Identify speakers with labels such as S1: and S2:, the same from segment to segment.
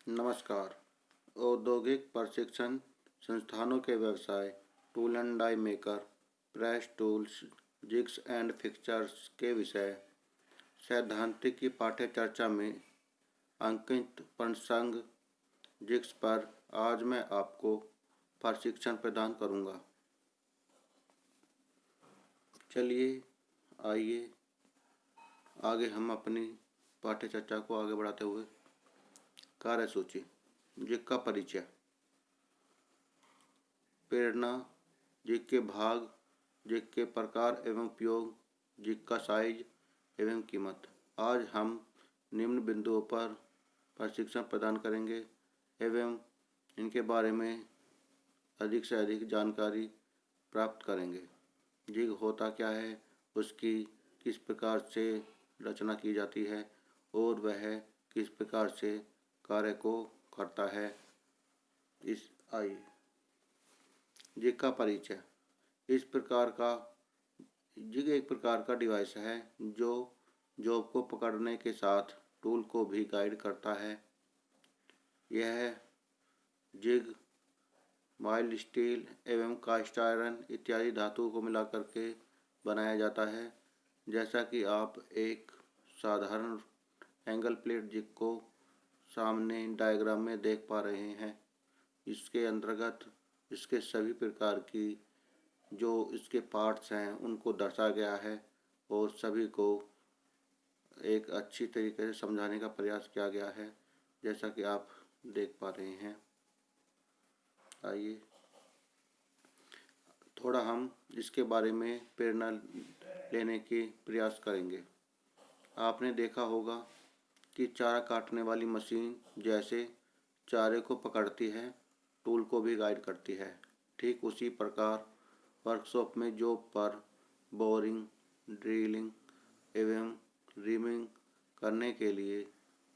S1: नमस्कार। औद्योगिक प्रशिक्षण संस्थानों के व्यवसाय, tool and die maker, press tools, jigs and fixtures के विषय सैद्धांतिक की पाठ्य चर्चा में अंकित प्रसंग जिग्स पर आज मैं आपको प्रशिक्षण प्रदान करूंगा। चलिए आइए आगे हम अपनी पाठ्य चर्चा को आगे बढ़ाते हुए कार्यसूची जिग का परिचय, प्रेरणा, जिग के भाग, जिग के प्रकार एवं उपयोग, जिग का साइज एवं कीमत। आज हम निम्न बिंदुओं पर प्रशिक्षण प्रदान करेंगे एवं इनके बारे में अधिक से अधिक जानकारी प्राप्त करेंगे। जिग होता क्या है, उसकी किस प्रकार से रचना की जाती है और वह किस प्रकार से कार्य को करता है। इस आइए जिग का परिचय। जिग एक प्रकार का डिवाइस है जो जॉब को पकड़ने के साथ टूल को भी गाइड करता है। यह जिग माइल्ड स्टील एवं कास्ट आयरन इत्यादि धातुओं को मिलाकर के बनाया जाता है। जैसा कि आप एक साधारण एंगल प्लेट जिग को सामने डायग्राम में देख पा रहे हैं। इसके अंतर्गत इसके सभी प्रकार की जो इसके पार्ट्स हैं उनको दर्शाया गया है और सभी को एक अच्छी तरीके से समझाने का प्रयास किया गया है, जैसा कि आप देख पा रहे हैं। आइए थोड़ा हम इसके बारे में प्रेरणा लेने के प्रयास करेंगे। आपने देखा होगा कि चारा काटने वाली मशीन जैसे चारे को पकड़ती है, टूल को भी गाइड करती है। ठीक उसी प्रकार वर्कशॉप में जॉब पर बोरिंग, ड्रिलिंग एवं रीमिंग करने के लिए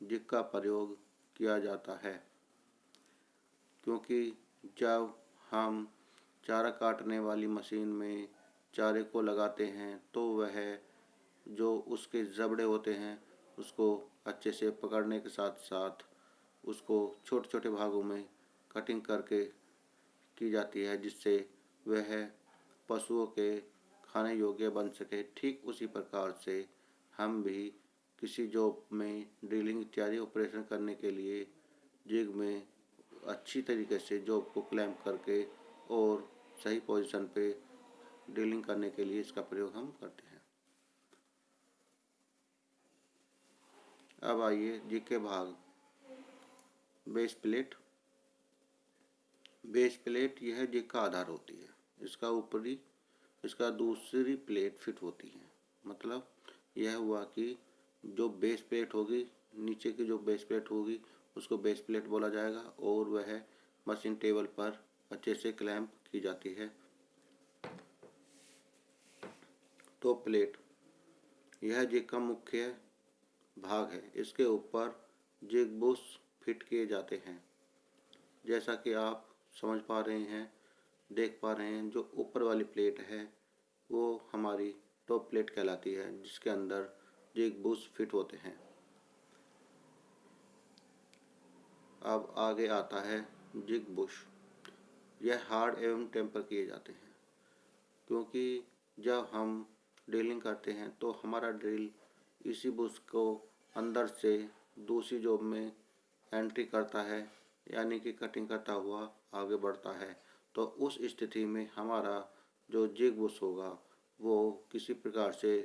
S1: जिग का प्रयोग किया जाता है, क्योंकि जब हम चारा काटने वाली मशीन में चारे को लगाते हैं तो वह जो उसके जबड़े होते हैं उसको अच्छे से पकड़ने के साथ साथ उसको छोटे छोटे भागों में कटिंग करके की जाती है, जिससे वह पशुओं के खाने योग्य बन सके। ठीक उसी प्रकार से हम भी किसी जॉब में ड्रिलिंग इत्यादि ऑपरेशन करने के लिए जिग में अच्छी तरीके से जॉब को क्लैंप करके और सही पोजीशन पे ड्रिलिंग करने के लिए इसका प्रयोग हम करते हैं। अब आइए जिग के भाग। Base plate. बेस प्लेट यह जिग का आधार होती है। इसका दूसरी प्लेट फिट होती है। मतलब यह हुआ कि जो बेस प्लेट होगी, नीचे की जो बेस प्लेट होगी उसको बेस प्लेट बोला जाएगा और वह मशीन टेबल पर अच्छे से क्लैंप की जाती है। टॉप प्लेट यह जिग का मुख्य भाग है। इसके ऊपर जिग बुश फिट किए जाते हैं। जैसा कि आप समझ पा रहे हैं, देख पा रहे हैं, जो ऊपर वाली प्लेट है वो हमारी टॉप प्लेट कहलाती है, जिसके अंदर जिग बुश फिट होते हैं। अब आगे आता है जिग बुश। यह हार्ड एवं टेम्पर किए जाते हैं, क्योंकि जब हम ड्रिलिंग करते हैं तो हमारा ड्रिल इसी बुश को अंदर से दूसरी जॉब में एंट्री करता है, यानी कि कटिंग करता हुआ आगे बढ़ता है। तो उस स्थिति में हमारा जो जिग बुश होगा वो किसी प्रकार से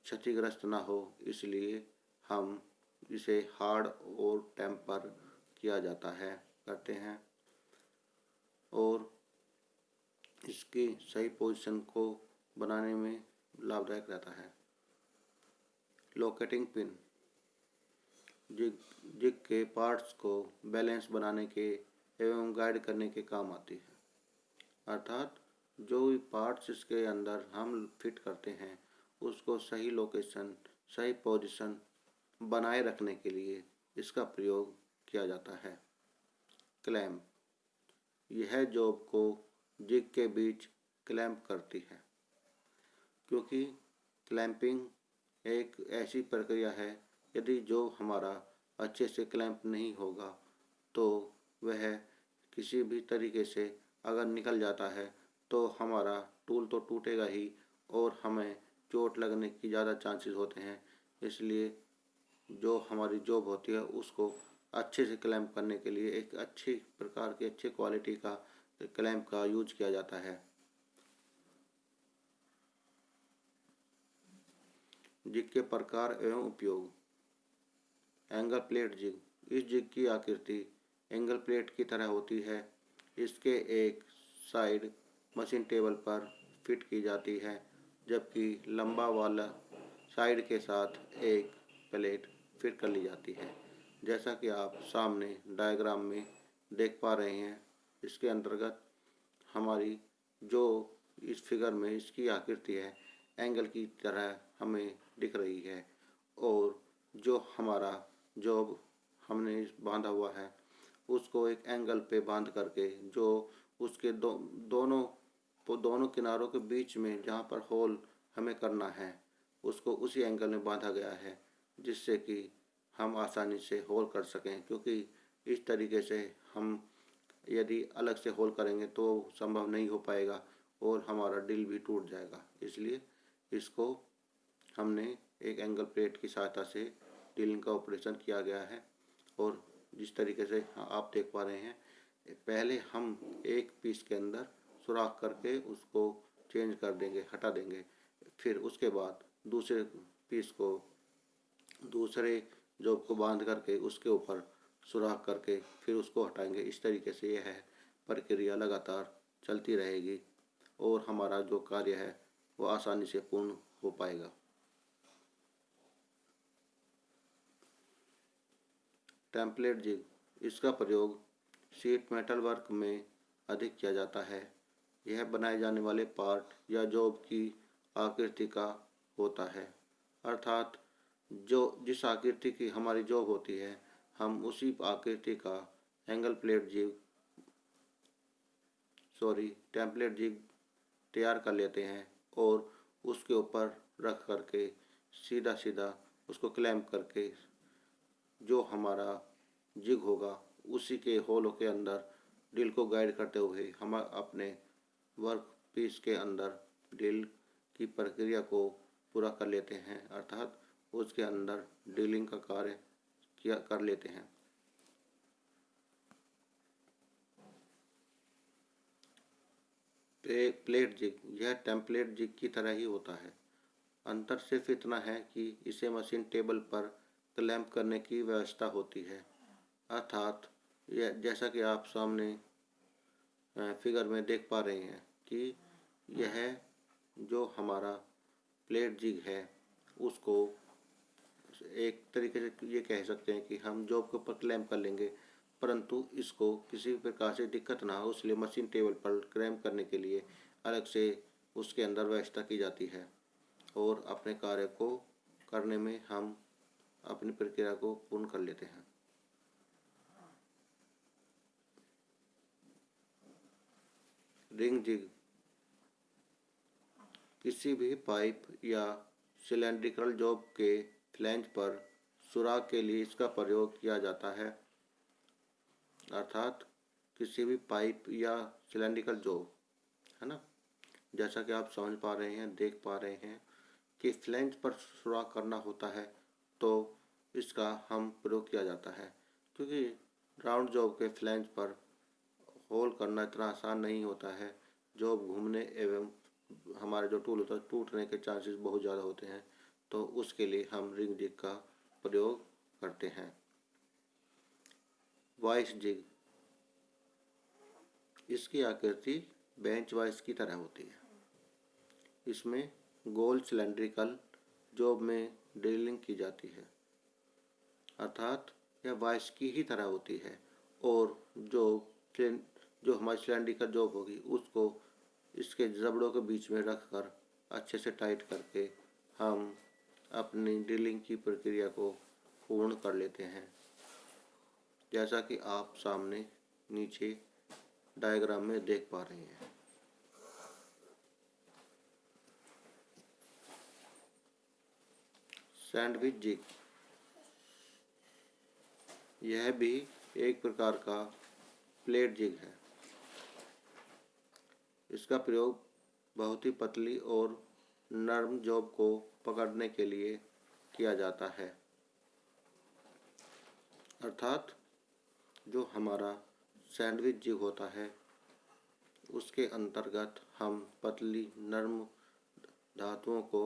S1: क्षतिग्रस्त ना हो, इसलिए हम इसे हार्ड और टेम्पर किया जाता है करते हैं और इसकी सही पोजीशन को बनाने में लाभदायक रहता है। लोकेटिंग पिन जिग के पार्ट्स को बैलेंस बनाने के एवं गाइड करने के काम आती है। अर्थात जो भी पार्ट्स इसके अंदर हम फिट करते हैं उसको सही लोकेशन, सही पोजीशन बनाए रखने के लिए इसका प्रयोग किया जाता है। क्लैंप यह जॉब को जिग के बीच क्लैंप करती है, क्योंकि क्लैंपिंग एक ऐसी प्रक्रिया है, यदि जॉब हमारा अच्छे से क्लैंप नहीं होगा तो वह किसी भी तरीके से अगर निकल जाता है तो हमारा टूल तो टूटेगा ही और हमें चोट लगने की ज़्यादा चांसेस होते हैं। इसलिए जो हमारी जॉब होती है उसको अच्छे से क्लैंप करने के लिए एक अच्छी प्रकार की अच्छी क्वालिटी का क्लैंप का यूज किया जाता है। जिग के प्रकार एवं उपयोग। एंगल प्लेट जिग, इस जिग की आकृति एंगल प्लेट की तरह होती है। इसके एक साइड मशीन टेबल पर फिट की जाती है, जबकि लंबा वाला साइड के साथ एक प्लेट फिट कर ली जाती है। जैसा कि आप सामने डायग्राम में देख पा रहे हैं, इसके अंतर्गत हमारी जो इस फिगर में इसकी आकृति है एंगल की तरह हमें दिख रही है और जो हमारा जॉब हमने बांधा हुआ है उसको एक एंगल पे बांध करके जो उसके दोनों किनारों के बीच में जहाँ पर होल हमें करना है उसको उसी एंगल में बांधा गया है, जिससे कि हम आसानी से होल कर सकें। क्योंकि इस तरीके से हम यदि अलग से होल करेंगे तो संभव नहीं हो पाएगा और हमारा ड्रिल भी टूट जाएगा। इसलिए इसको हमने एक एंगल प्लेट की सहायता से ड्रिलिंग का ऑपरेशन किया गया है। और जिस तरीके से आप देख पा रहे हैं, पहले हम एक पीस के अंदर सुराख करके उसको चेंज कर देंगे, हटा देंगे। फिर उसके बाद दूसरे पीस को दूसरे जॉब को बांध करके उसके ऊपर सुराख करके फिर उसको हटाएंगे। इस तरीके से यह प्रक्रिया लगातार चलती रहेगी और हमारा जो कार्य है वो आसानी से पूर्ण हो पाएगा। टेम्पलेट जिग, इसका प्रयोग शीट मेटल वर्क में अधिक किया जाता है। यह बनाए जाने वाले पार्ट या जॉब की आकृति का होता है, अर्थात जो जिस आकृति की हमारी जॉब होती है हम उसी आकृति का टेम्पलेट जिग तैयार कर लेते हैं और उसके ऊपर रख करके सीधा सीधा उसको क्लैंप करके जो हमारा जिग होगा उसी के होलों के अंदर ड्रिल को गाइड करते हुए हम अपने वर्क पीस के अंदर ड्रिल की प्रक्रिया को पूरा कर लेते हैं, अर्थात उसके अंदर ड्रिलिंग का कार्य किया कर लेते हैं। प्लेट जिग, यह टेम्पलेट जिग की तरह ही होता है। अंतर सिर्फ इतना है कि इसे मशीन टेबल पर क्लैंप करने की व्यवस्था होती है, अर्थात यह जैसा कि आप सामने फिगर में देख पा रहे हैं कि यह जो हमारा प्लेट जिग है उसको एक तरीके से ये कह सकते हैं कि हम जॉब के ऊपर क्लैंप कर लेंगे, परंतु इसको किसी भी प्रकार से दिक्कत ना हो इसलिए मशीन टेबल पर क्लैंप करने के लिए अलग से उसके अंदर व्यवस्था की जाती है और अपने कार्य को करने में हम अपनी प्रक्रिया को पूर्ण कर लेते हैं। रिंग जिग, किसी भी पाइप या सिलेंड्रिकल जॉब के फ्लैंज पर सुराख के लिए इसका प्रयोग किया जाता है, अर्थात किसी भी पाइप या सिलेंड्रिकल जॉब है ना, जैसा कि आप समझ पा रहे हैं, देख पा रहे हैं कि फ्लैंज पर सुराख करना होता है तो इसका हम प्रयोग किया जाता है। क्योंकि राउंड जॉब के फ्लैंज पर होल करना इतना आसान नहीं होता है, जॉब घूमने एवं हमारे जो टूल होता है टूटने के चांसेस बहुत ज़्यादा होते हैं, तो उसके लिए हम रिंग जिग का प्रयोग करते हैं। वाइस जिग, इसकी आकृति बेंच वाइस की तरह होती है। इसमें गोल सिलेंड्रिकल जॉब में ड्रिलिंग की जाती है, अर्थात यह वाइस की ही तरह होती है और जो हमारी सिलेंड्रिकल जॉब होगी उसको इसके जबड़ों के बीच में रख कर अच्छे से टाइट करके हम अपनी ड्रिलिंग की प्रक्रिया को पूर्ण कर लेते हैं, जैसा कि आप सामने नीचे डायग्राम में देख पा रहे हैं। सैंडविच जिग, यह भी एक प्रकार का प्लेट जिग है। इसका प्रयोग बहुत ही पतली और नरम जॉब को पकड़ने के लिए किया जाता है। अर्थात जो हमारा सैंडविच जिग होता है उसके अंतर्गत हम पतली नरम धातुओं को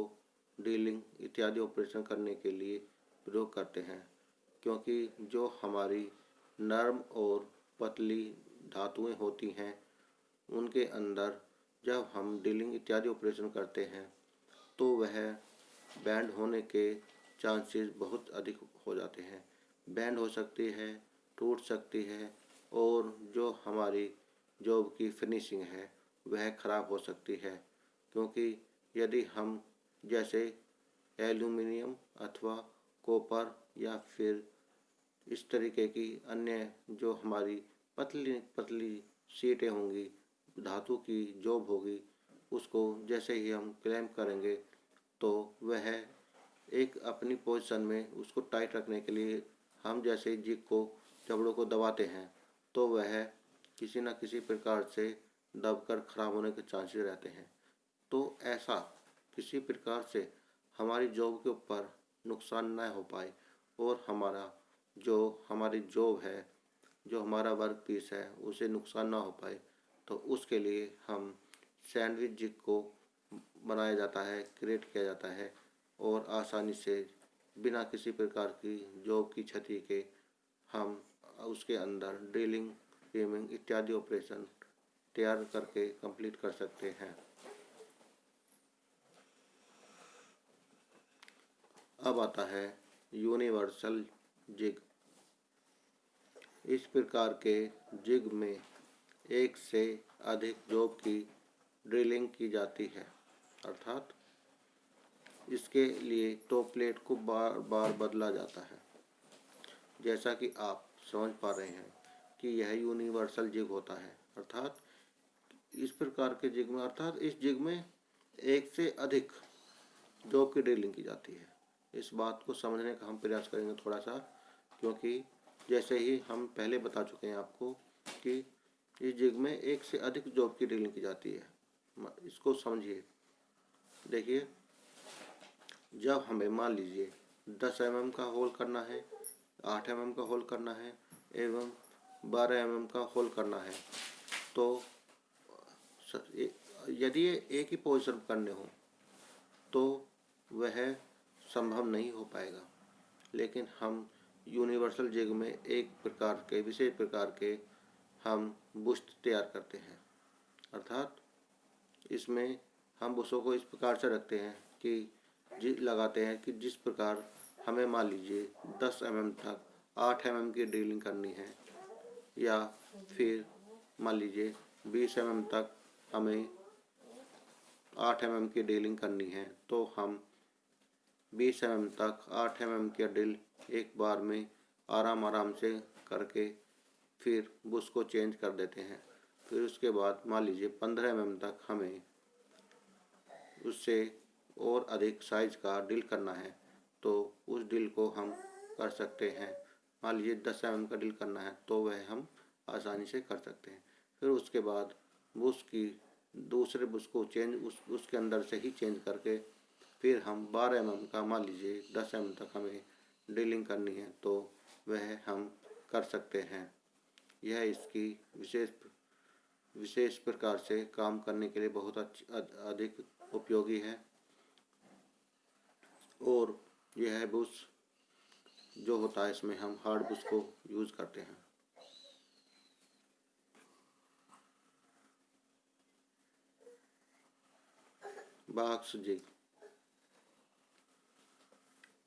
S1: ड्रिलिंग इत्यादि ऑपरेशन करने के लिए प्रयोग करते हैं, क्योंकि जो हमारी नरम और पतली धातुएं होती हैं उनके अंदर जब हम ड्रिलिंग इत्यादि ऑपरेशन करते हैं तो वह बैंड होने के चांसेस बहुत अधिक हो जाते हैं। बैंड हो सकती है, टूट सकती है और जो हमारी जॉब की फिनिशिंग है वह खराब हो सकती है, क्योंकि यदि हम जैसे एल्यूमिनियम अथवा कॉपर या फिर इस तरीके की अन्य जो हमारी पतली पतली शीटें होंगी, धातु की जॉब होगी, उसको जैसे ही हम क्लैंप करेंगे तो वह एक अपनी पोजीशन में उसको टाइट रखने के लिए हम जैसे जिग को जबड़ों को दबाते हैं तो वह किसी न किसी प्रकार से दबकर खराब होने के चांसेस रहते हैं। तो ऐसा किसी प्रकार से हमारी जॉब के ऊपर नुकसान न हो पाए और हमारी जॉब है, जो हमारा वर्क पीस है, उसे नुकसान ना हो पाए, तो उसके लिए हम सैंडविच जिग को बनाया जाता है, क्रिएट किया जाता है और आसानी से बिना किसी प्रकार की जॉब की क्षति के हम उसके अंदर ड्रिलिंग, रिमिंग इत्यादि ऑपरेशन तैयार करके कंप्लीट कर सकते हैं। अब आता है यूनिवर्सल जिग। इस प्रकार के जिग में एक से अधिक जॉब की ड्रिलिंग की जाती है, अर्थात इसके लिए टॉप प्लेट को बार बार बदला जाता है। जैसा कि आप समझ पा रहे हैं कि यह यूनिवर्सल जिग होता है, अर्थात इस प्रकार के जिग में, अर्थात इस जिग में एक से अधिक जॉब की ड्रिलिंग की जाती है। इस बात को समझने का हम प्रयास करेंगे थोड़ा सा, क्योंकि जैसे ही हम पहले बता चुके हैं आपको कि इस जिग में एक से अधिक जॉब की ड्रिलिंग की जाती है। इसको समझिए। देखिए, जब हमें मान लीजिए 10 mm का होल करना है, 8 mm का होल करना है एवं 12 mm का होल करना है, तो यदि ये एक ही पोजीशन करने हो तो वह संभव नहीं हो पाएगा। लेकिन हम यूनिवर्सल जिग में एक प्रकार के विशेष प्रकार के हम बुश तैयार करते हैं, अर्थात इसमें हम बुशों को इस प्रकार से रखते हैं कि लगाते हैं कि जिस प्रकार हमें मान लीजिए 10 mm तक 8 mm की ड्रिलिंग करनी है या फिर मान लीजिए 20 mm तक हमें 8 mm की ड्रिलिंग करनी है, तो हम 20 mm तक 8 mm की ड्रिल एक बार में आराम से करके फिर बुश को चेंज कर देते हैं। फिर उसके बाद मान लीजिए 15 mm तक हमें उससे और अधिक साइज का ड्रिल करना है, तो उस ड्रिल को हम कर सकते हैं। मान लीजिए 10 mm का ड्रिल करना है तो वह हम आसानी से कर सकते हैं। फिर उसके बाद बुश की दूसरे बुश को उसके अंदर से ही चेंज करके फिर हम 12 mm का मान लीजिए 10 mm तक हमें ड्रिलिंग करनी है तो वह हम कर सकते हैं। यह इसकी विशेष प्रकार से काम करने के लिए बहुत अधिक उपयोगी है और यह बुश जो होता है इसमें हम हार्ड बुश को यूज करते हैं। Box zig.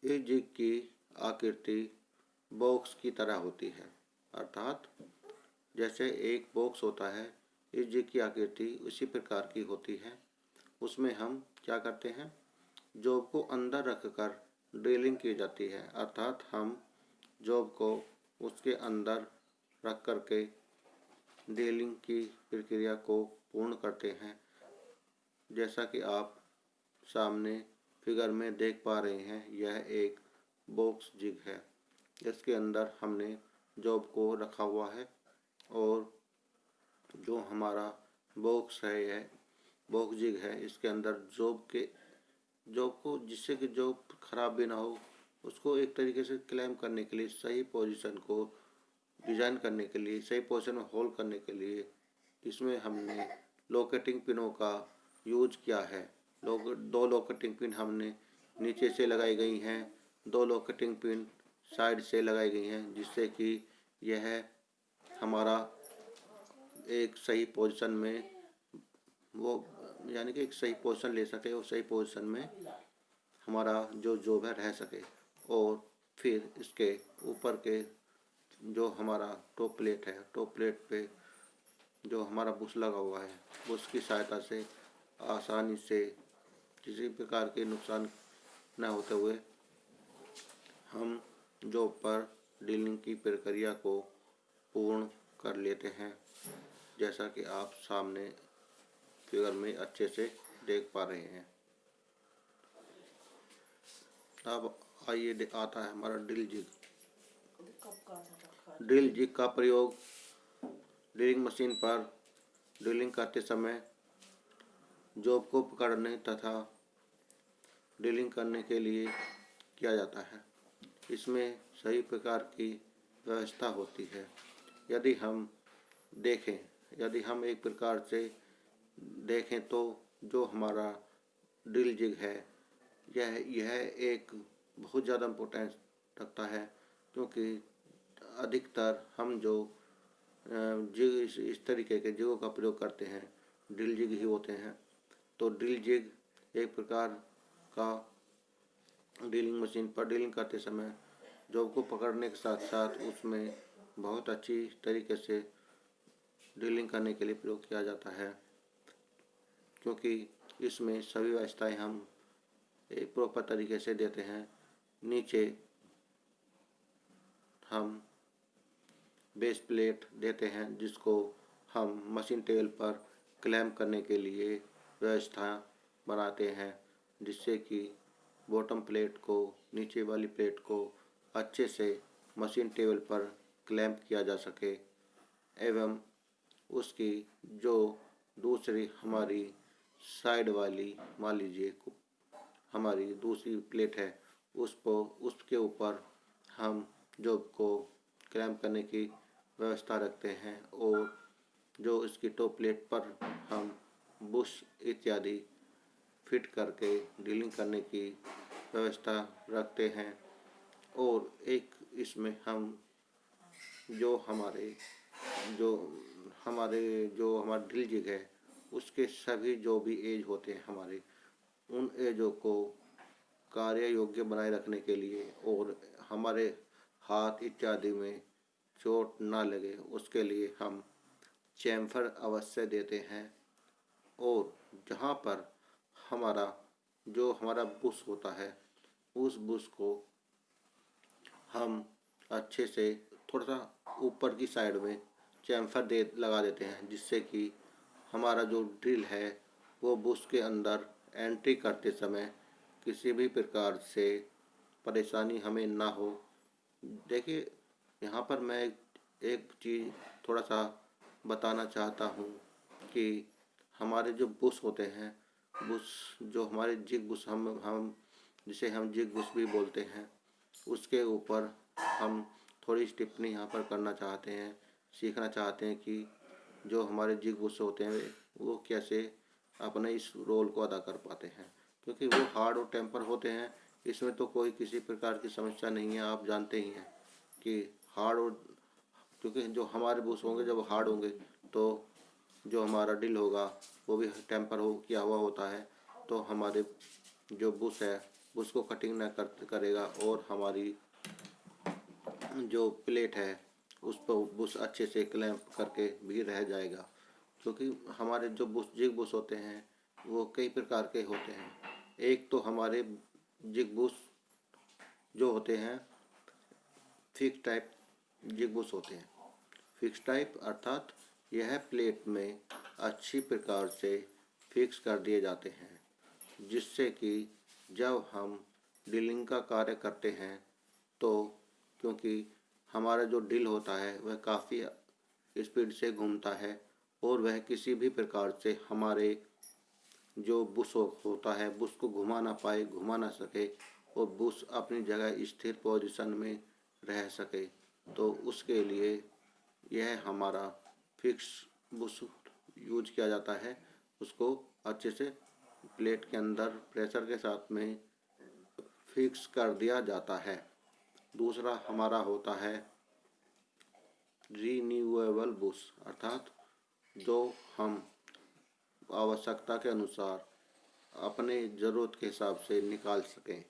S1: इस जिग की आकृति बॉक्स की तरह होती है, अर्थात जैसे एक बॉक्स होता है, इस जिग की आकृति उसी प्रकार की होती है। उसमें हम क्या करते हैं, जॉब को अंदर रखकर ड्रिलिंग की जाती है, अर्थात हम जॉब को उसके अंदर रख कर के ड्रिलिंग की प्रक्रिया को पूर्ण करते हैं। जैसा कि आप सामने फिगर में देख पा रहे हैं, यह एक बॉक्स जिग है। इसके अंदर हमने जॉब को रखा हुआ है। और जो हमारा बॉक्स है, यह बॉक्स जिग है, इसके अंदर जॉब को, जिससे कि जॉब खराब भी ना हो, उसको एक तरीके से क्लैम करने के लिए, सही पोजीशन को डिजाइन करने के लिए, सही पोजीशन में होल्ड करने के लिए इसमें हमने लोकेटिंग पिनों का यूज किया है। दो लोकेटिंग पिन हमने नीचे से लगाई गई हैं, दो लोकेटिंग पिन साइड से लगाई गई हैं, जिससे कि यह हमारा एक सही पोजीशन में वो, यानी कि एक सही पोजीशन ले सके और सही पोजीशन में हमारा जो जॉब है रह सके। और फिर इसके ऊपर के जो हमारा टॉप प्लेट है, टॉप प्लेट पे जो हमारा बुश लगा हुआ है, बुश की सहायता से आसानी से किसी प्रकार के नुकसान न होते हुए हम जॉब पर ड्रिलिंग की प्रक्रिया को पूर्ण कर लेते हैं, जैसा कि आप सामने फिगर में अच्छे से देख पा रहे हैं। अब आइए आता है हमारा ड्रिल जिग। ड्रिल जिग का प्रयोग ड्रिलिंग मशीन पर ड्रिलिंग करते समय जॉब को पकड़ने तथा ड्रिलिंग करने के लिए किया जाता है। इसमें सभी प्रकार की व्यवस्था होती है। यदि हम एक प्रकार से देखें तो जो हमारा ड्रिल जिग है, यह एक बहुत ज़्यादा इम्पोर्टेंस रखता है, क्योंकि अधिकतर हम जो जिग इस तरीके के जिगों का प्रयोग करते हैं, ड्रिल जिग ही होते हैं। तो ड्रिल जिग एक प्रकार का ड्रिलिंग मशीन पर ड्रिलिंग करते समय जॉब को पकड़ने के साथ साथ उसमें बहुत अच्छी तरीके से ड्रिलिंग करने के लिए प्रयोग किया जाता है, क्योंकि इसमें सभी व्यवस्थाएं हम एक प्रॉपर तरीके से देते हैं। नीचे हम बेस प्लेट देते हैं, जिसको हम मशीन टेबल पर क्लैम्प करने के लिए व्यवस्था बनाते हैं, जिससे कि बॉटम प्लेट को, नीचे वाली प्लेट को अच्छे से मशीन टेबल पर क्लैम्प किया जा सके। एवं उसकी जो दूसरी हमारी साइड वाली, मान लीजिए हमारी दूसरी प्लेट है, उसके ऊपर हम जॉब को क्लैम्प करने की व्यवस्था रखते हैं। और जो इसकी टॉप प्लेट पर हम बुश इत्यादि फिट करके ड्रिलिंग करने की व्यवस्था रखते हैं। और एक इसमें हम जो हमारा ड्रिल जिग है, उसके सभी जो भी एज होते हैं हमारे, उन एजों को कार्य योग्य बनाए रखने के लिए और हमारे हाथ इत्यादि में चोट ना लगे, उसके लिए हम चैम्फर अवश्य देते हैं। और जहाँ पर हमारा बुश होता है, उस बुश को हम अच्छे से थोड़ा सा ऊपर की साइड में चैम्फर लगा देते हैं, जिससे कि हमारा जो ड्रिल है वो बुश के अंदर एंट्री करते समय किसी भी प्रकार से परेशानी हमें ना हो। देखिए, यहाँ पर मैं एक चीज़ थोड़ा सा बताना चाहता हूँ कि हमारे जो बुश होते हैं, बुश जो हमारे जिग बुश हम जिसे हम जिग बुश भी बोलते हैं, उसके ऊपर हम थोड़ी टिप्पणी यहाँ पर करना चाहते हैं, सीखना चाहते हैं कि जो हमारे जिग बुश होते हैं वो कैसे अपने इस रोल को अदा कर पाते हैं, क्योंकि वो हार्ड और टेम्पर होते हैं। इसमें तो कोई किसी प्रकार की समस्या नहीं है। आप जानते ही हैं कि हार्ड और, क्योंकि जो हमारे बुश होंगे जब हार्ड होंगे तो जो हमारा ड्रिल होगा वो भी टेम्पर किया हुआ होता है, तो हमारे जो बुश है उसको कटिंग ना करेगा और हमारी जो प्लेट है उस पर बुश अच्छे से क्लैंप करके भी रह जाएगा। क्योंकि हमारे जो जिग बुश होते हैं वो कई प्रकार के होते हैं। एक तो हमारे जिग बुश जो होते हैं फिक्स टाइप जिग बुश होते हैं। फिक्स टाइप अर्थात यह प्लेट में अच्छी प्रकार से फिक्स कर दिए जाते हैं, जिससे कि जब हम ड्रिलिंग का कार्य करते हैं तो, क्योंकि हमारा जो ड्रिल होता है वह काफ़ी स्पीड से घूमता है और वह किसी भी प्रकार से हमारे जो बुश होता है बुश को घुमा ना पाए, घुमा ना सके और बुश अपनी जगह स्थिर पोजीशन में रह सके। तो उसके लिए यह हमारा फिक्स बुश यूज किया जाता है। उसको अच्छे से प्लेट के अंदर प्रेशर के साथ में फिक्स कर दिया जाता है। दूसरा हमारा होता है रीन्यूएबल बुश, अर्थात जो हम आवश्यकता के अनुसार अपने ज़रूरत के हिसाब से निकाल सकें।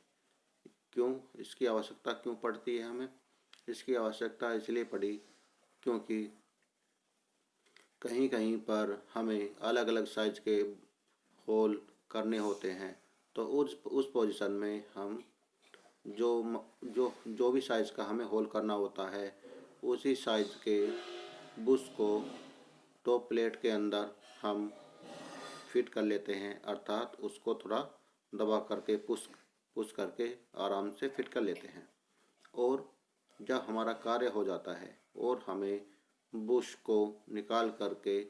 S1: क्यों इसकी आवश्यकता क्यों पड़ती है हमें? इसकी आवश्यकता इसलिए पड़ी क्योंकि कहीं कहीं पर हमें अलग अलग साइज के होल करने होते हैं। तो उस पोजीशन में हम जो जो जो भी साइज़ का हमें होल करना होता है उसी साइज़ के बुश को टॉप प्लेट के अंदर हम फिट कर लेते हैं, अर्थात उसको थोड़ा दबा करके पुश करके आराम से फिट कर लेते हैं। और जब हमारा कार्य हो जाता है और हमें बुश को निकाल करके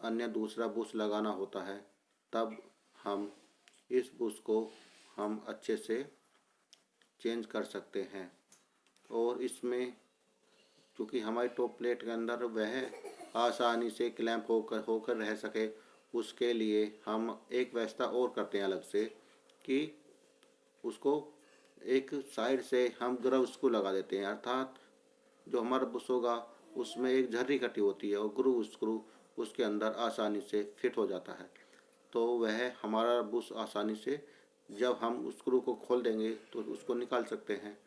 S1: अन्य दूसरा बुश लगाना होता है, तब हम इस बुश को हम अच्छे से चेंज कर सकते हैं। और इसमें क्योंकि हमारी टॉप प्लेट के अंदर वह आसानी से क्लैंप होकर रह सके, उसके लिए हम एक व्यवस्था और करते हैं अलग से कि उसको एक साइड से हम ग्रव स्क्रू लगा देते हैं, अर्थात जो हमारा बुश होगा उसमें एक झर्री कटी होती है और ग्रू स्क्रू उसके अंदर आसानी से फिट हो जाता है। तो वह हमारा बुश आसानी से जब हम स्क्रू को खोल देंगे तो उसको निकाल सकते हैं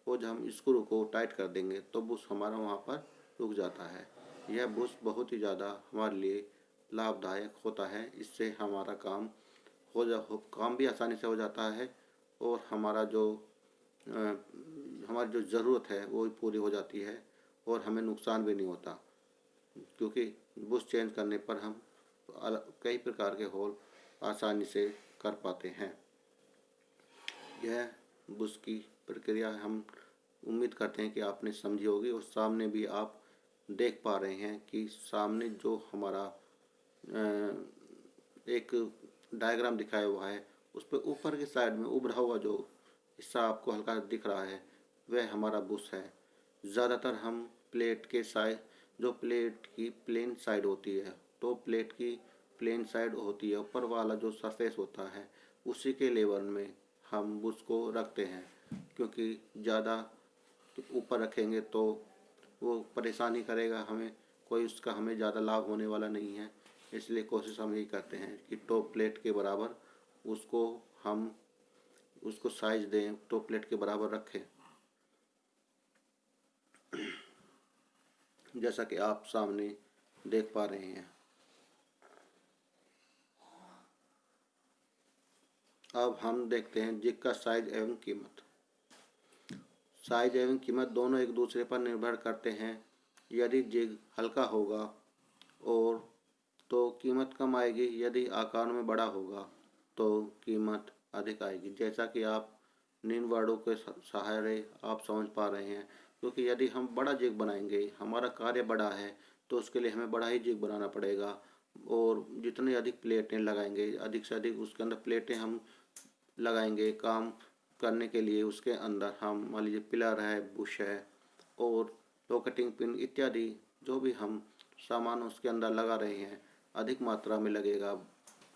S1: और जब हम स्क्रू को टाइट कर देंगे तो बुश हमारा वहाँ पर रुक जाता है। यह बुश बहुत ही ज़्यादा हमारे लिए लाभदायक होता है। इससे हमारा काम भी आसानी से हो जाता है और हमारी जो ज़रूरत है वो भी पूरी हो जाती है और हमें नुकसान भी नहीं होता, क्योंकि बुश चेंज करने पर हम कई प्रकार के होल आसानी से कर पाते हैं। यह बुश की प्रक्रिया हम उम्मीद करते हैं कि आपने समझी होगी और सामने भी आप देख पा रहे हैं कि सामने जो हमारा एक डायग्राम दिखाया हुआ है उस पर ऊपर की साइड में उभरा हुआ जो हिस्सा आपको हल्का दिख रहा है वह हमारा बुश है। ज़्यादातर हम प्लेट के साइड जो प्लेट की प्लेन साइड होती है तो प्लेट की प्लेन साइड होती है, ऊपर वाला जो सरफेस होता है उसी के लेवल में हम बुश को रखते हैं, क्योंकि ज़्यादा ऊपर रखेंगे तो वो परेशानी करेगा, उसका हमें ज़्यादा लाभ होने वाला नहीं है। इसलिए कोशिश हम यही करते हैं कि टॉप प्लेट के बराबर उसको साइज दें, टॉप प्लेट के बराबर रखें। जैसा कि आप सामने देख पा रहे हैं। अब हम देखते हैं जिग का साइज एवं कीमत। साइज एवं कीमत दोनों एक दूसरे पर निर्भर करते हैं। यदि जिग हल्का होगा और तो कीमत कम आएगी, यदि आकार में बड़ा होगा तो कीमत अधिक आएगी। जैसा कि आप निम्न वर्डों के सहारे आप समझ पा रहे हैं, क्योंकि यदि हम बड़ा जिग बनाएंगे, हमारा कार्य बड़ा है तो उसके लिए हमें बड़ा ही जिग बनाना पड़ेगा और जितने अधिक प्लेटें लगाएंगे, अधिक से अधिक उसके अंदर प्लेटें हम लगाएंगे काम करने के लिए, उसके अंदर हम मान लीजिए पिलर है, बुश है और लॉकेटिंग पिन इत्यादि जो भी हम सामान उसके अंदर लगा रहे हैं अधिक मात्रा में लगेगा,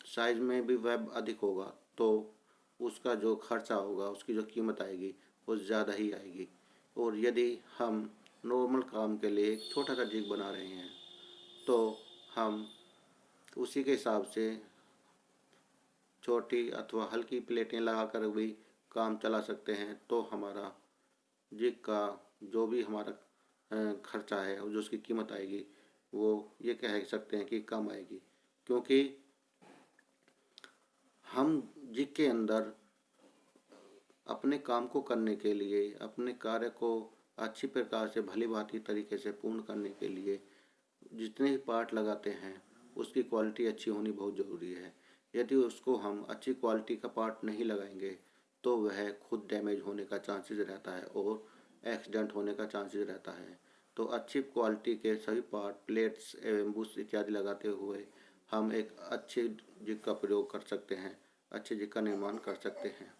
S1: साइज में भी वह अधिक होगा, तो उसका जो खर्चा होगा, उसकी जो कीमत आएगी वो ज़्यादा ही आएगी। और यदि हम नॉर्मल काम के लिए एक छोटा सा जिग बना रहे हैं तो हम उसी के हिसाब से छोटी अथवा हल्की प्लेटें लगाकर भी काम चला सकते हैं, तो हमारा जिग का जो भी हमारा खर्चा है और जो उसकी कीमत आएगी वो ये कह सकते हैं कि कम आएगी, क्योंकि हम जिग के अंदर अपने काम को करने के लिए, अपने कार्य को अच्छी प्रकार से भली भांति तरीके से पूर्ण करने के लिए जितने भी पार्ट लगाते हैं उसकी क्वालिटी अच्छी होनी बहुत ज़रूरी है। यदि उसको हम अच्छी क्वालिटी का पार्ट नहीं लगाएंगे तो वह खुद डैमेज होने का चांसेस रहता है और एक्सीडेंट होने का चांसेस रहता है। तो अच्छी क्वालिटी के सभी पार्ट, प्लेट्स एवं बुश इत्यादि लगाते हुए हम एक अच्छे जिग का प्रयोग कर सकते हैं, अच्छे जिग का निर्माण कर सकते हैं।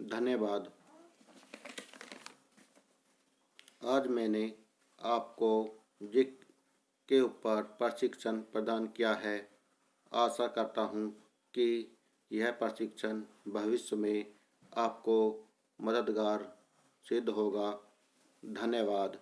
S1: धन्यवाद। आज मैंने आपको जिग के ऊपर प्रशिक्षण प्रदान किया है। आशा करता हूँ कि यह प्रशिक्षण भविष्य में आपको मददगार सिद्ध होगा। धन्यवाद।